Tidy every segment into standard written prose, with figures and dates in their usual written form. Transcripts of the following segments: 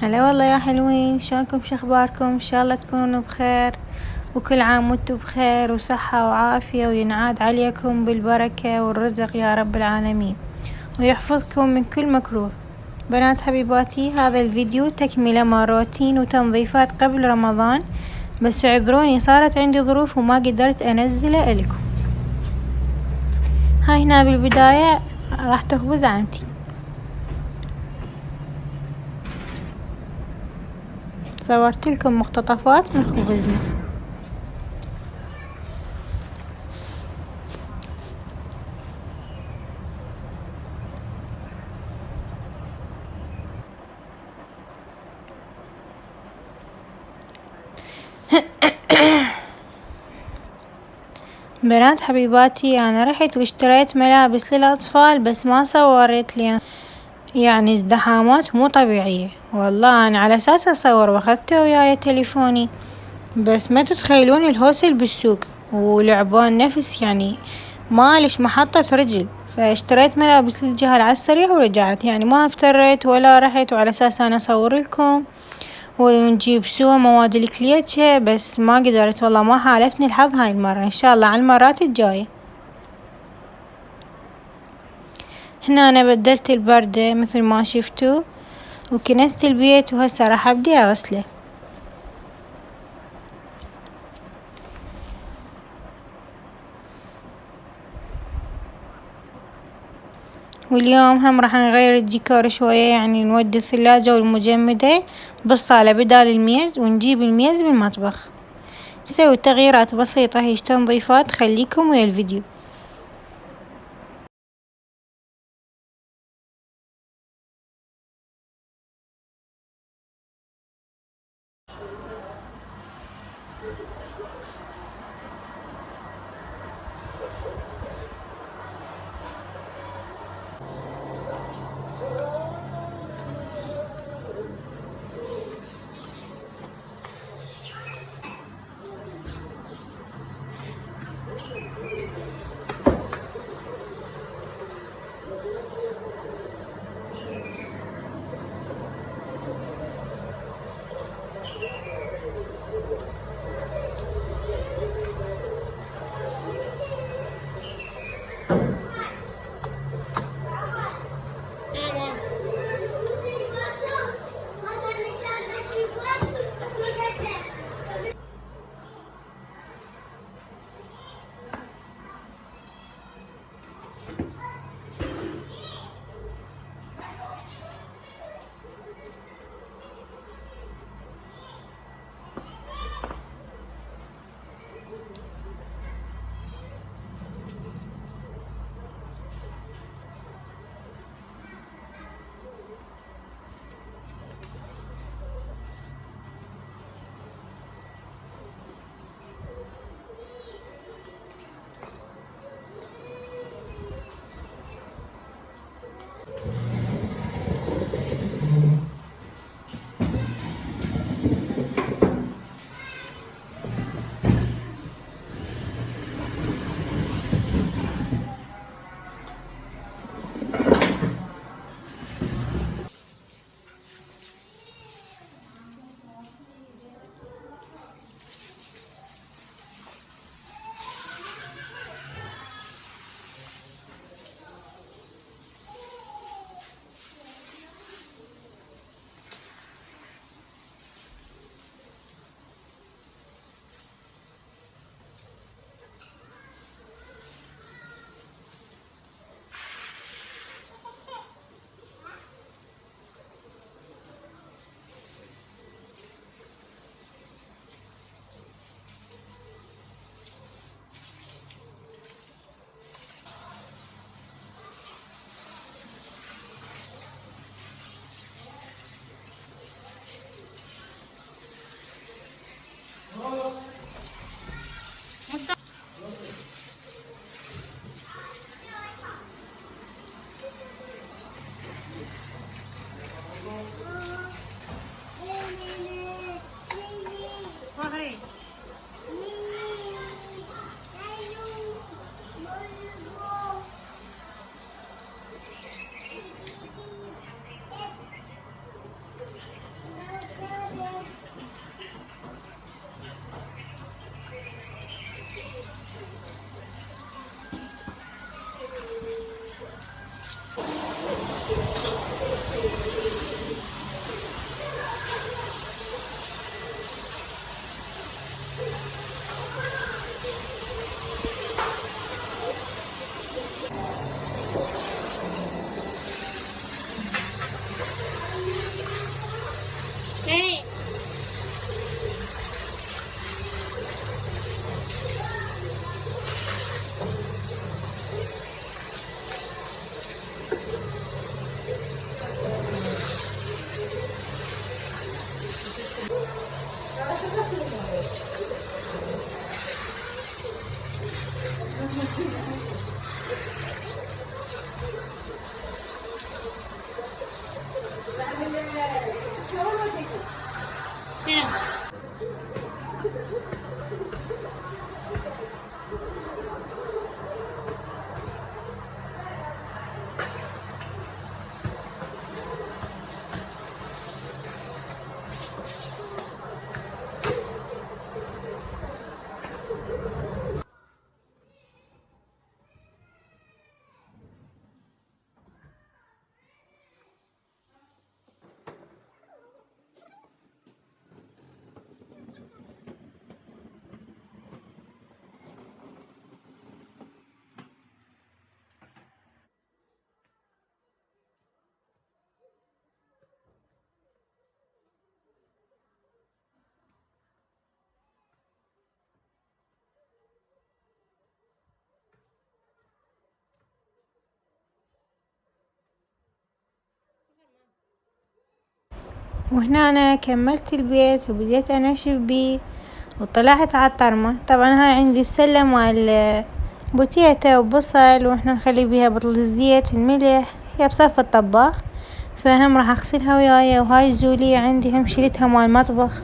هلا والله يا حلوين، شلونكم؟ شخباركم؟ ان شاء الله تكونوا بخير، وكل عام وانتم بخير وصحة وعافية، وينعاد عليكم بالبركة والرزق يا رب العالمين، ويحفظكم من كل مكروه. بنات حبيباتي، هذا الفيديو تكملة مع روتين وتنظيفات قبل رمضان، بس اعذروني صارت عندي ظروف وما قدرت انزله لكم. هاي هنا بالبداية راح تخبز عمتي، صورت لكم مقتطفات من خبزنا. بنات حبيباتي، انا رحت واشتريت ملابس للاطفال، بس ما صورت لي يعني ازدحامات مو طبيعية. والله انا على اساس اصور واخذته وياي تليفوني، بس ما تتخيلون الهوسل بالسوق ولعبان نفس يعني مالش محطة رجل. فاشتريت ملابس للجهل على السريع ورجعت، يعني ما افتريت ولا رحت، وعلى اساس انا اصور لكم ونجيب سوا مواد الكليتشة، بس ما قدرت والله، ما حالفني الحظ هاي المرة. ان شاء الله على المرات الجاية. هنا انا بدلت البردة مثل ما شفتوا، وكنست البيت، وهسه راح ابدي اغسله. واليوم هم راح نغير الديكور شوية، يعني نودي الثلاجة والمجمدة بالصالة بدال الميز، ونجيب الميز بالمطبخ. نسوي تغييرات بسيطة، هيش تنظيفات. خليكم ويا الفيديو. وهنا أنا كملت البيت وبديت أنشف بيه وطلعت على الطرمة. طبعا هاي عندي السلة مال بوتيتا وبصل، واحنا نخلي بيها بطل الزيت الملح، هي بصف الطباخ، فهم راح اغسلها وياي. وهاي الزولية عندي هم شيلتها مال المطبخ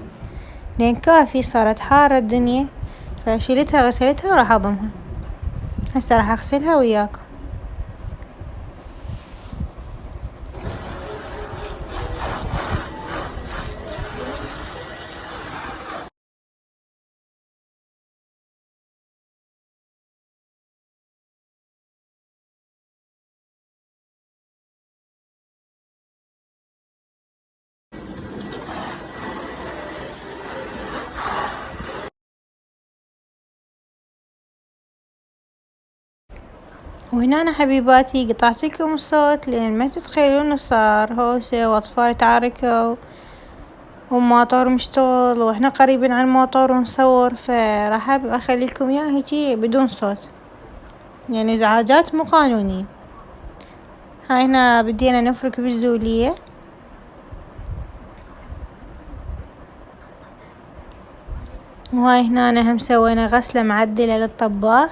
لين كافي صارت حارة الدنيا، فشيلتها غسلتها وراح اضمها. هسه راح اغسلها وياكم. وهنا أنا حبيباتي قطعت لكم الصوت لأن ما تتخيلون صار هوسة وأطفال تعاركوا وموتور مشتغل واحنا قريبين على الموتور ونصور، فراح اخلي لكم اياه هيجي بدون صوت، يعني ازعاجات مو قانونية. هاي هنا بدينا نفرك بالزولية، وهاي هنا أنا هم سوينا غسلة معدلة للطباخ.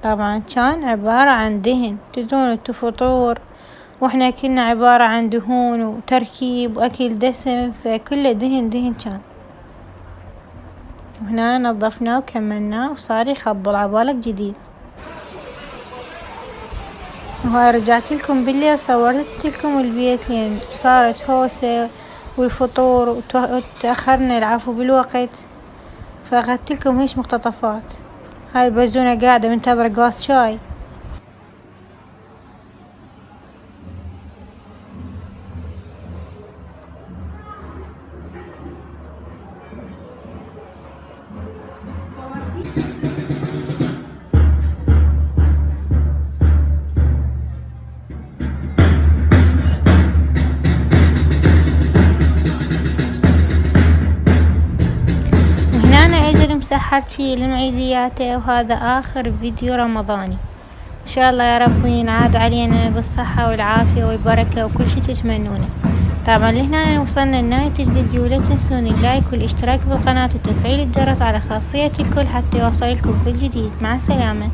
طبعا كان عبارة عن دهن، تدرون انتو فطور واحنا كنا عبارة عن دهون وتركيب واكل دسم، فكله دهن دهن كان. وهنا نظفناه وكملناه وصار يخبل عبالك جديد. وهاي رجعت لكم بالليل صورت لكم البيت لين صارت هوسة والفطور وتأخرنا العفو بالوقت، فاخذت لكم هيش مقتطفات. هاي البزونة قاعدة منتظرة قلاص شاي. وهنا أنا أجل مسحرتي للمعيدياته، وهذا آخر فيديو رمضاني. إن شاء الله يا رب ينعاد علينا بالصحة والعافية والبركة وكل شي تتمنونه. طبعا لهنا وصلنا لنهاية الفيديو، لا تنسون اللايك والاشتراك بالقناة وتفعيل الجرس على خاصية الكل حتى يوصلكم كل جديد. مع السلامة.